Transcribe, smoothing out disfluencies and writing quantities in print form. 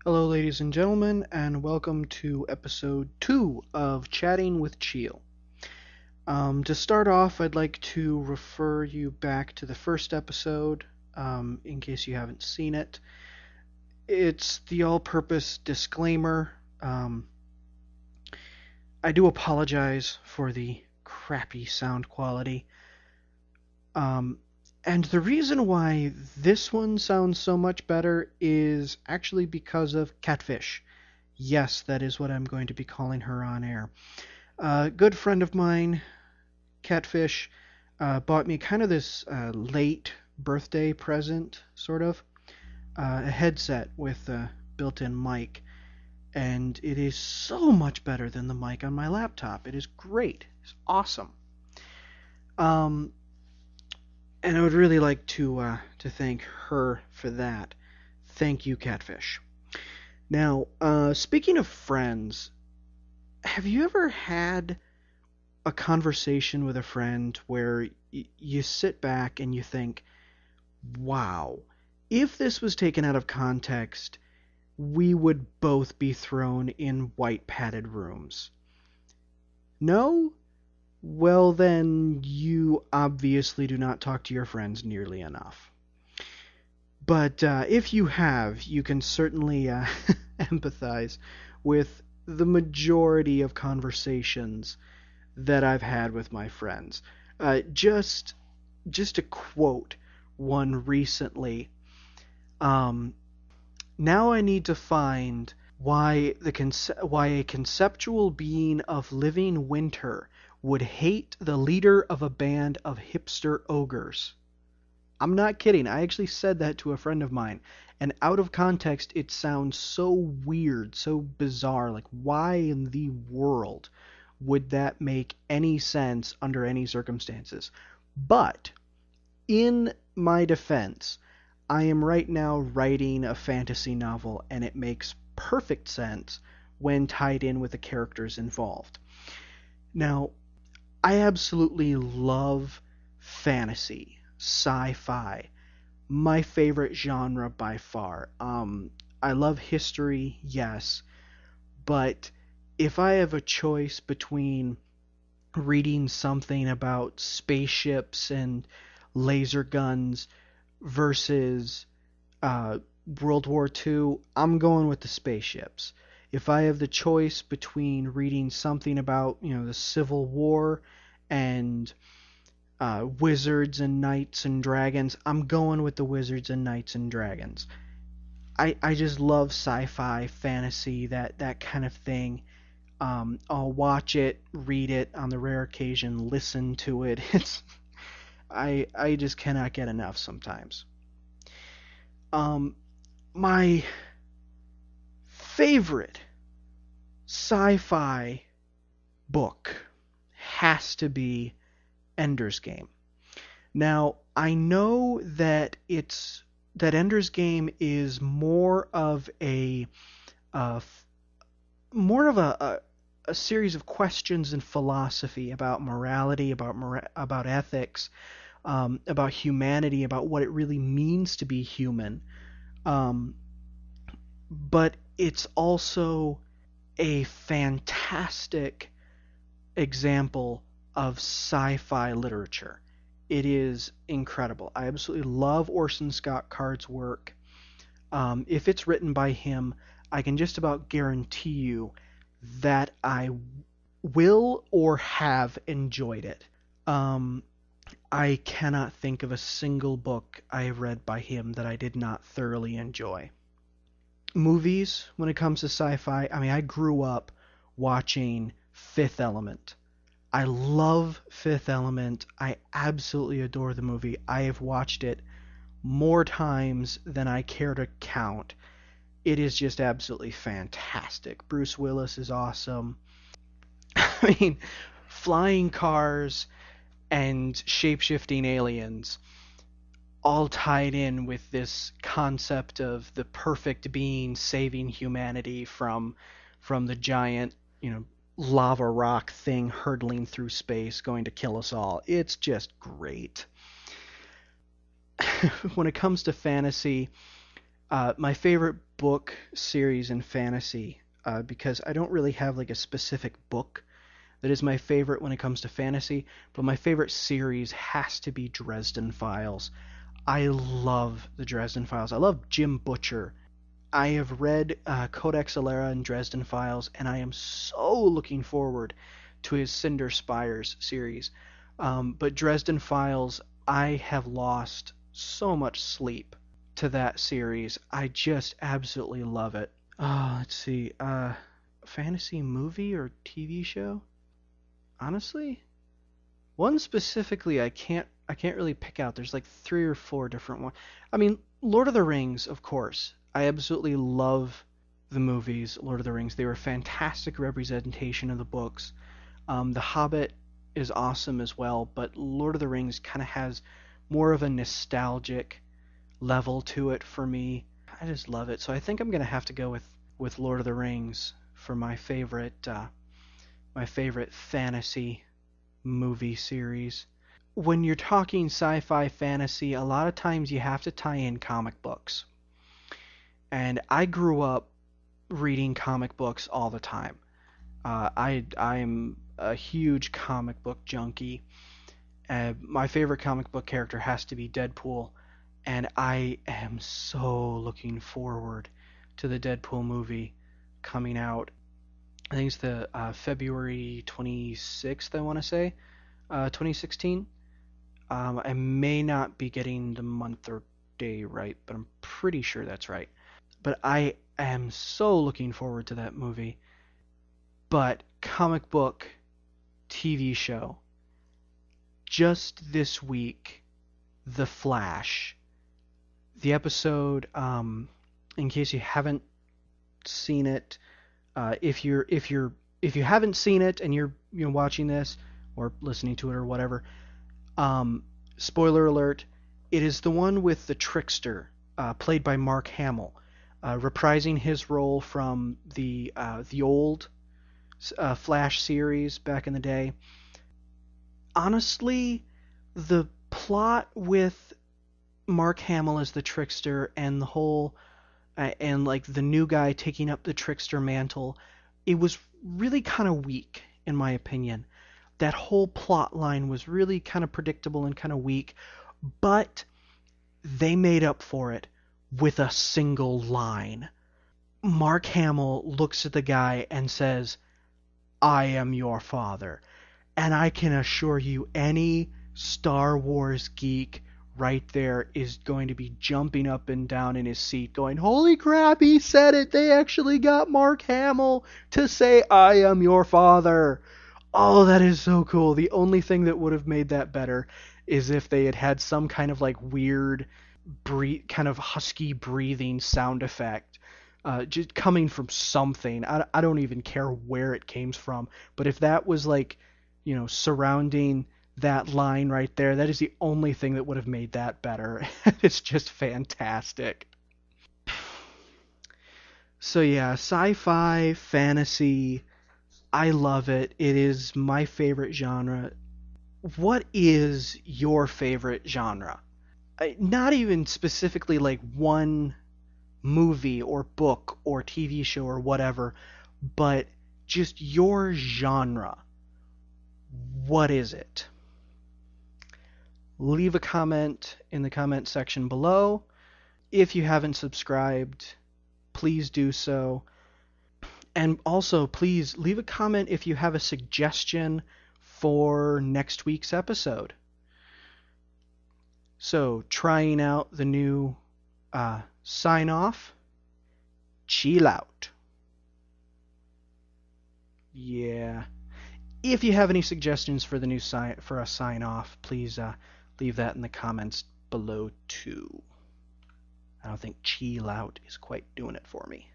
Hello, ladies and gentlemen, and welcome to episode 2 of Chatting with Cheal. To start off, I'd like to refer you back to the first episode, in case you haven't seen it. It's the all purpose disclaimer. I do apologize for the crappy sound quality. Um, and the reason why this one sounds so much better is actually because of Catfish. Yes, that is what I'm going to be calling her on air. A good friend of mine, Catfish, bought me kind of this late birthday present, sort of. A headset with a built-in mic, and it is so much better than the mic on my laptop. It is great. It's awesome. Um, and I would really like to thank her for that. Thank you, Catfish. Now, speaking of friends, have you ever had a conversation with a friend where you sit back and you think, wow, if this was taken out of context, we would both be thrown in white padded rooms? No? Well, then you obviously do not talk to your friends nearly enough. But if you have, you can certainly empathize with the majority of conversations that I've had with my friends. Just to quote one recently, um, now I need to find why a conceptual being of living winter would hate the leader of a band of hipster ogres. I'm not kidding. I actually said that to a friend of mine, and out of context, it sounds so weird, so bizarre. Like, why in the world would that make any sense under any circumstances? But in my defense, I am right now writing a fantasy novel, and it makes perfect sense when tied in with the characters involved. Now, I absolutely love fantasy, sci-fi, my favorite genre by far. I love history, yes, but if I have a choice between reading something about spaceships and laser guns versus uh, World War II, I'm going with the spaceships. If I have the choice between reading something about, the Civil War and wizards and knights and dragons, I'm going with the wizards and knights and dragons. I just love sci-fi, fantasy, that kind of thing. I'll watch it, read it on the rare occasion, listen to it. I just cannot get enough sometimes. Um, my favorite sci-fi book has to be Ender's Game. Now, I know that Ender's Game is uh, more of a series of questions and philosophy about morality, about ethics, about humanity, about what it really means to be human. Um, but it's also a fantastic example of sci-fi literature. It is incredible. I absolutely love Orson Scott Card's work. If it's written by him, I can just about guarantee you that I will or have enjoyed it. Um, I cannot think of a single book I have read by him that I did not thoroughly enjoy. Movies, when it comes to sci-fi, I mean, I grew up watching Fifth Element. I love Fifth Element. I absolutely adore the movie. I have watched it more times than I care to count. It is just absolutely fantastic. Bruce Willis is awesome. I mean, flying cars and shape-shifting aliens all tied in with this concept of the perfect being saving humanity from the giant, lava rock thing hurtling through space going to kill us all. It's just great. When it comes to fantasy, My favorite book series in fantasy, because I don't really have like a specific book that is my favorite when it comes to fantasy, but my favorite series has to be Dresden Files. I love the Dresden Files. I love Jim Butcher. I have read Codex Alera and Dresden Files, and I am so looking forward to his Cinder Spires series. But Dresden Files, I have lost so much sleep to that series. I just absolutely love it. Let's see. Fantasy movie or TV show? Honestly, one specifically I can't really pick out. There's like three or four different ones. I mean, Lord of the Rings, of course. I absolutely love the movies, Lord of the Rings. They were a fantastic representation of the books. The Hobbit is awesome as well, but Lord of the Rings kind of has more of a nostalgic level to it for me. I just love it. So I think I'm gonna have to go with Lord of the Rings for my favorite fantasy movie series. When you're talking sci-fi fantasy, a lot of times you have to tie in comic books. And I grew up reading comic books all the time. I'm a huge comic book junkie. My favorite comic book character has to be Deadpool, and I am so looking forward to the Deadpool movie coming out. I think it's the February 26th, I want to say, 2016. I may not be getting the month or day right, but I'm pretty sure that's right. But I am so looking forward to that movie. But comic book TV show, just this week, The Flash, the episode, in case you haven't seen it, if you haven't seen it and you're watching this or listening to it or whatever, spoiler alert, it is the one with the Trickster, played by Mark Hamill, reprising his role from the old Flash series back in the day. Honestly, the plot with Mark Hamill as the Trickster and the whole and like the new guy taking up the Trickster mantle, it was really kind of weak in my opinion. That whole plot line was really kind of predictable and kind of weak, but they made up for it with a single line. Mark Hamill looks at the guy and says, "I am your father." And I can assure you, any Star Wars geek right there is going to be jumping up and down in his seat going, "Holy crap, he said it! They actually got Mark Hamill to say, 'I am your father.'" Oh, that is so cool. The only thing that would have made that better is if they had had some kind of like weird, kind of husky breathing sound effect, just coming from something. I don't even care where it came from, but if that was like, surrounding that line right there, that is the only thing that would have made that better. It's just fantastic. So yeah, sci-fi, fantasy, I love it. It is my favorite genre. What is your favorite genre? Not even specifically like one movie or book or TV show or whatever, but just your genre. What is it? Leave a comment in the comment section below. If you haven't subscribed, please do so. And also, please leave a comment if you have a suggestion for next week's episode. So, trying out the new sign off. Cheal out. Yeah. If you have any suggestions for the new for a sign off, please leave that in the comments below too. I don't think Cheal out is quite doing it for me.